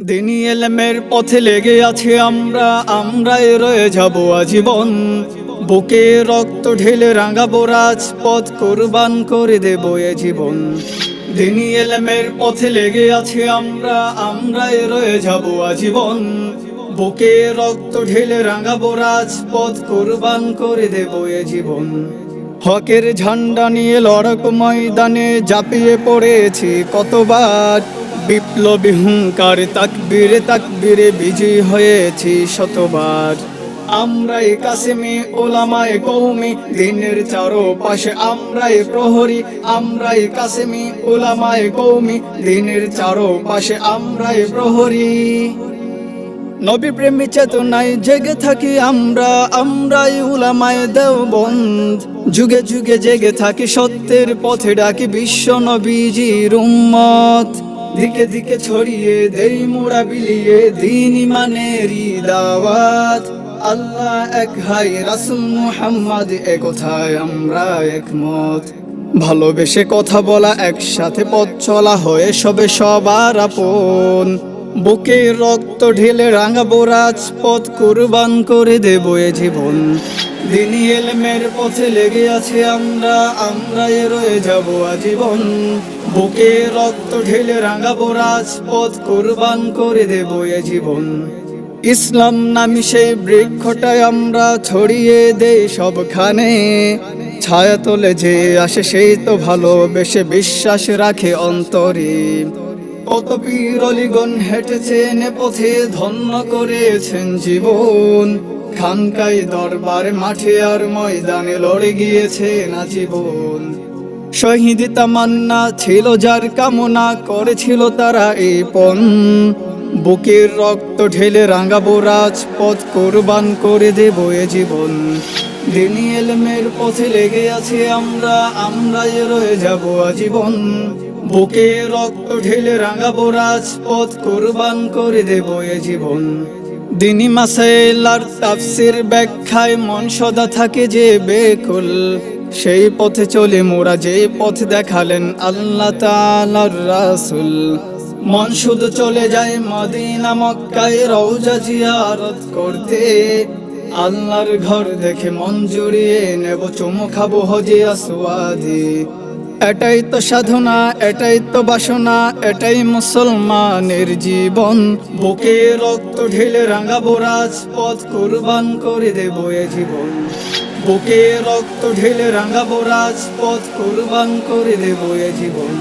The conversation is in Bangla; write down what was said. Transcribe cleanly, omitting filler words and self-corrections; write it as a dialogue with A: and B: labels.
A: দিনী এলেমের পথে লেগে আছি আমরাই রয়ে যাব আজীবন। বুকে রক্ত ঢেলে রাঙাবো রাজপথ, কুরবান করে দেব এ জীবন। দিনী এলেমের পথে লেগে আছি আমরাই রয়ে যাব আজীবন। বুকে রক্ত ঢেলে রাঙাবো রাজপথ, কুরবান করে দেব এ জীবন। হকের ঝান্ডা নিয়ে লড়াক ময়দানে ঝাঁপিয়ে পড়েছি কতবার। বিপ্লবী হুঙ্কার তাকবীরে তাকবীরে বিজয়ী হয়েছি শতবার। আমরাই কাসেমি ওলামায়ে কওমি, দিনের চারপাশে আমরাই প্রহরী। আমরাই কাসেমি ওলামায়ে কওমি, দিনের চারপাশে আমরাই প্রহরী। নবী প্রেমী চেতনায় জেগে থাকি আমরাই উলামায়ে দেওবন্দ। যুগে যুগে জেগে থাকি সত্যের পথে, ডাকি বিশ্ব নবীজির উম্মত। দিকে দিকে ছড়িয়ে দেই মোরা বিলিয়ে দ্বীন ইমানেরই দাওয়াত। আল্লাহ এক, হাই রাসূল মুহাম্মদ, এ কথায় আমরা একমত। ভালোবেসে কথা বলা, একসাথে পথ চলা, হয়ে সবে সবার আপন। বুকে রক্ত ঢেলে রাঙাবো রাজপথ, কুরবান করে দেব এ জীবন। দিনী এলমের পথে লেগে আছি আমরাই রয়ে যাব আজীবন। বুকে রক্ত ঢেলে রাঙাবো রাজপথ, কুরবান করে দেব এ জীবন। ইসলাম নামি সেই বৃক্ষটায় আমরা ছড়িয়ে দেই সবখানে। ছায়া তোলে যে আসে সেই তো ভালোবেসে বিশ্বাস রাখে অন্তরে। কত পীর অলিগণ হেঁটেছেন এ পথে, ধন্য করেছেন জীবন। খানকায় দরবার মাঠে আর ময়দানে লড়ে গিয়েছেন আজীবন। শহীদ তামান্না ছিল যার কামনা, করেছিল তারা এই পণ। বুকের রক্ত ঢেলে রাঙাবো রাজপথ, কুরবান করে দেব এ জীবন। দিনী এলমের পথে লেগে আছি আমরাই রয়ে যাব আজীবন। বুকে রক্ত ঢেলে রাঙাবো রাজপথ, কুরবান করে দেব এ জীবন। দিনী মাসাইল আর তাফসীর ব্যাখ্যায় মন সদা থাকে যে বেকুল। সেই পথে চলে মোরা, যে পথ দেখালেন আল্লাহ তাআলার রাসূল। মন শুধু চলে যায় মদিনা মক্কায় রওজা জিয়ারত করতে। আল্লাহর ঘর দেখে মন জুড়িয়ে নেব, চুমু খাবো হজে আসওয়াদে। এটাই তো সাধনা, এটাই তো বাসনা, এটাই মুসলমানের জীবন। বুকে রক্ত ঢেলে রাঙাবো রাজপথ, কুরবান করে দেব এ জীবন। বুকে রক্ত ঢেলে রাঙাবো রাজপথ, কুরবান করে দেব এ জীবন।